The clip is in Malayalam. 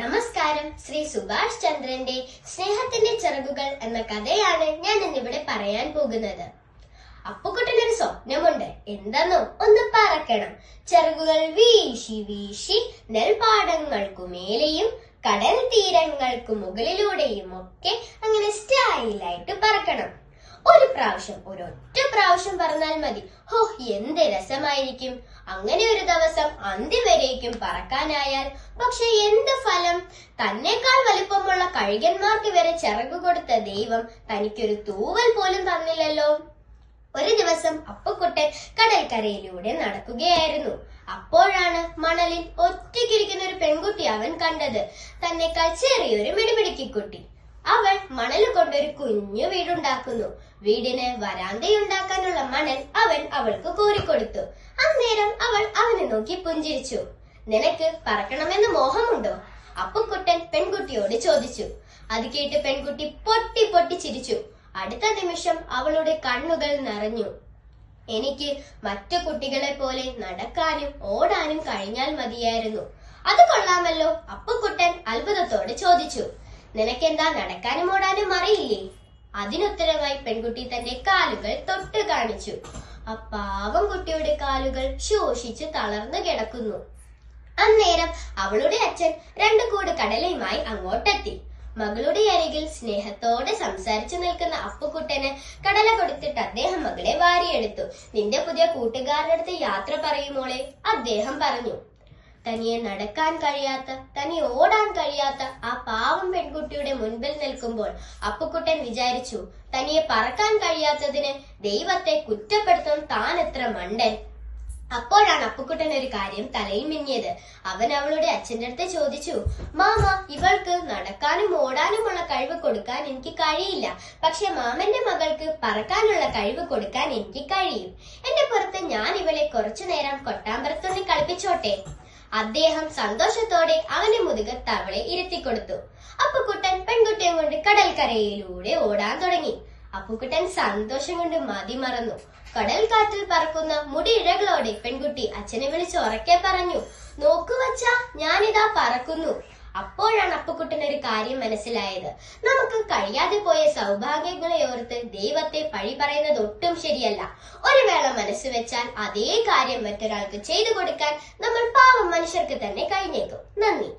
നമസ്കാരം. ശ്രീ സുഭാഷ് ചന്ദ്രന്റെ സ്നേഹത്തിന്റെ ചിറകുകൾ എന്ന കഥയാണ് ഞാൻ ഇന്നിവിടെ പറയാൻ പോകുന്നത്. അപ്പുക്കുട്ടനൊരു സ്വപ്നമുണ്ട്. എന്തെന്നോ, ഒന്ന് പറക്കണം. ചിറകുകൾ വീശി വീശി നെൽപ്പാടങ്ങൾക്കു മേലെയും കടൽ തീരങ്ങൾക്കു മുകളിലൂടെയും ഒക്കെ അങ്ങനെ സ്റ്റൈലായിട്ട് പറക്കണം. ഒരൊറ്റ പ്രാവശ്യം പറഞ്ഞാൽ മതി. ഹോ, എന്ത് രസമായിരിക്കും. അങ്ങനെ ഒരു ദിവസം അന്ത്യം വരേക്കും പറക്കാനായാൽ. പക്ഷെ എന്ത് ഫലം? തന്നെക്കാൾ വലിപ്പമുള്ള കഴുകന്മാർക്ക് വരെ ചിറകു കൊടുത്ത ദൈവം തനിക്കൊരു തൂവൽ പോലും തന്നില്ലല്ലോ. ഒരു ദിവസം അപ്പുക്കുട്ടൻ കടൽക്കരയിലൂടെ നടക്കുകയായിരുന്നു. അപ്പോഴാണ് മണലിൽ ഒറ്റയ്ക്കിരിക്കുന്ന ഒരു പെൺകുട്ടി അവൻ കണ്ടത്. തന്നെക്കാൾ ചെറിയൊരു മിടിമിടിക്കുട്ടി. അവൾ മണൽ കൊണ്ടൊരു കുഞ്ഞു വീടുണ്ടാക്കുന്നു. വീടിന് വരാന്തയുണ്ടാക്കാനുള്ള മണൽ അവൻ അവൾക്ക് കോരിക്കൊടുത്തു. അന്നേരം അവൾ അവനെ നോക്കി പുഞ്ചിരിച്ചു. നിനക്ക് പറക്കണമെന്ന് മോഹമുണ്ടോ? അപ്പുക്കുട്ടൻ പെൺകുട്ടിയോട് ചോദിച്ചു. അത് കേട്ട് പെൺകുട്ടി പൊട്ടി പൊട്ടി ചിരിച്ചു. അടുത്ത നിമിഷം അവളുടെ കണ്ണുകൾ നിറഞ്ഞു. എനിക്ക് മറ്റു കുട്ടികളെ പോലെ നടക്കാനും ഓടാനും കഴിഞ്ഞാൽ മതിയായിരുന്നു. അത് കൊള്ളാമല്ലോ. അപ്പുക്കുട്ടൻ അത്ഭുതത്തോടെ ചോദിച്ചു. നിനക്കെന്താ നടക്കാനും ഓടാനും അറിയില്ലേ? അതിനുത്തരമായി പെൺകുട്ടി തന്റെ കാലുകൾ തൊട്ട് കാണിച്ചു. ആ പാവം കുട്ടിയുടെ കാലുകൾ ശോഷിച്ച് തളർന്നു കിടക്കുന്നു. അന്നേരം അവളുടെ അച്ഛൻ 2 കൂട് കടലയുമായി അങ്ങോട്ടെത്തി. മകളുടെ അരികിൽ സ്നേഹത്തോടെ സംസാരിച്ചു നിൽക്കുന്ന അപ്പുക്കുട്ടന് കടല കൊടുത്തിട്ട് അദ്ദേഹം മകളെ വാരിയെടുത്തു. നിന്റെ പുതിയ കൂട്ടുകാരുടെ അടുത്ത് യാത്ര പറയുമോളെ, അദ്ദേഹം പറഞ്ഞു. തനിയെ നടക്കാൻ കഴിയാത്ത, തനിയെ ഓടാൻ കഴിയാത്ത ആ പാവം പെൺകുട്ടിയുടെ മുൻപിൽ നിൽക്കുമ്പോൾ അപ്പുക്കുട്ടൻ വിചാരിച്ചു, തനിയെ പറക്കാൻ കഴിയാത്തതിന് ദൈവത്തെ കുറ്റപ്പെടുത്താൻ താൻ എത്ര മണ്ടൻ. അപ്പോഴാണ് അപ്പുക്കുട്ടൻ ഒരു കാര്യം തലയിൽ മിന്നിയത്. അവൻ അവളുടെ അച്ഛന്റെ അടുത്ത് ചോദിച്ചു. മാമ, ഇവൾക്ക് നടക്കാനും ഓടാനുമുള്ള കഴിവ് കൊടുക്കാൻ എനിക്ക് കഴിയില്ല. പക്ഷെ മാമന്റെ മകൾക്ക് പറക്കാനുള്ള കഴിവ് കൊടുക്കാൻ എനിക്ക് കഴിയും. എന്റെ പുറത്ത് ഞാൻ ഇവളെ കുറച്ചു നേരം കൊട്ടാമ്പരത്തൊന്ന് കളിപ്പിച്ചോട്ടെ. അദ്ദേഹം സന്തോഷത്തോടെ അവന്റെ മുതുകത്ത് അവളെ ഇരുത്തിക്കൊടുത്തു. അപ്പുക്കുട്ടൻ പെൺകുട്ടിയെ കൊണ്ട് കടൽക്കരയിലൂടെ ഓടാൻ തുടങ്ങി. അപ്പുക്കുട്ടൻ സന്തോഷം കൊണ്ട് മതിമറന്നു. കടൽ കാറ്റിൽ പറക്കുന്ന മുടിയിഴകളോടെ പെൺകുട്ടി അച്ഛനെ വിളിച്ച് ഉറക്കെ പറഞ്ഞു. നോക്കു വച്ചാ, ഞാനിതാ പറക്കുന്നു. അപ്പോഴാണ് അപ്പുക്കുട്ടന് ഒരു കാര്യം മനസ്സിലായത്. നമുക്ക് കഴിയാതെ പോയ സൗഭാഗ്യങ്ങളെ ഓർത്ത് ദൈവത്തെ പഴി പറയുന്നത് ഒട്ടും ശരിയല്ല. ഒരു വേള മനസ്സ് വെച്ചാൽ അതേ കാര്യം മറ്റൊരാൾക്ക് ചെയ്തു കൊടുക്കാൻ നമ്മൾ പാവം മനുഷ്യർക്ക് തന്നെ കഴിഞ്ഞേക്കും. നന്ദി.